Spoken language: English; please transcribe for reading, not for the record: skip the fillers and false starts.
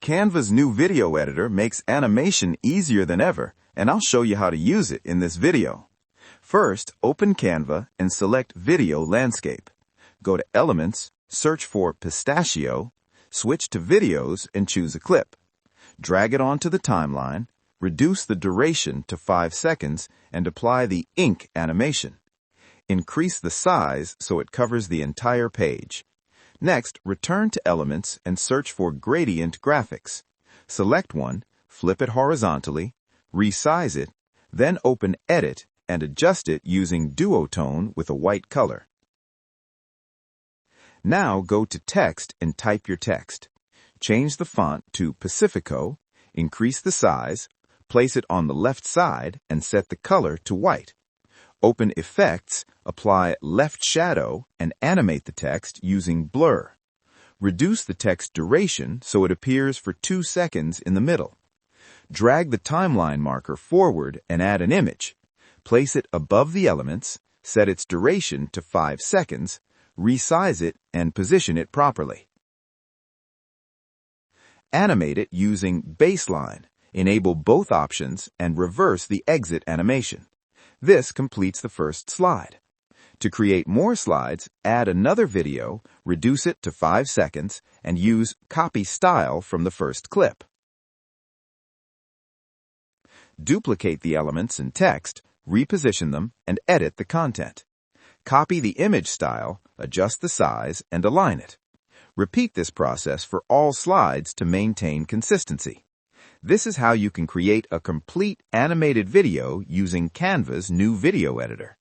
Canva's new video editor makes animation easier than ever, and I'll show you how to use it in this video. First, open Canva and select Video Landscape. Go to Elements, search for Pistachio, switch to Videos and choose a clip. Drag it onto the timeline, reduce the duration to 5 seconds, and apply the ink animation. Increase the size so it covers the entire page. Next, return to Elements and search for Gradient Graphics. Select one, flip it horizontally, resize it, then open Edit and adjust it using Duotone with a white color. Now go to Text and type your text. Change the font to Pacifico, increase the size, place it on the left side, and set the color to white. Open Effects, apply Left Shadow, and animate the text using Blur. Reduce the text duration so it appears for 2 seconds in the middle. Drag the timeline marker forward and add an image. Place it above the elements, set its duration to 5 seconds, resize it, and position it properly. Animate it using Baseline. Enable both options and reverse the exit animation. This completes the first slide. To create more slides, add another video, reduce it to 5 seconds, and use Copy Style from the first clip. Duplicate the elements and text, reposition them, and edit the content. Copy the image style, adjust the size, and align it. Repeat this process for all slides to maintain consistency. This is how you can create a complete animated video using Canva's new video editor.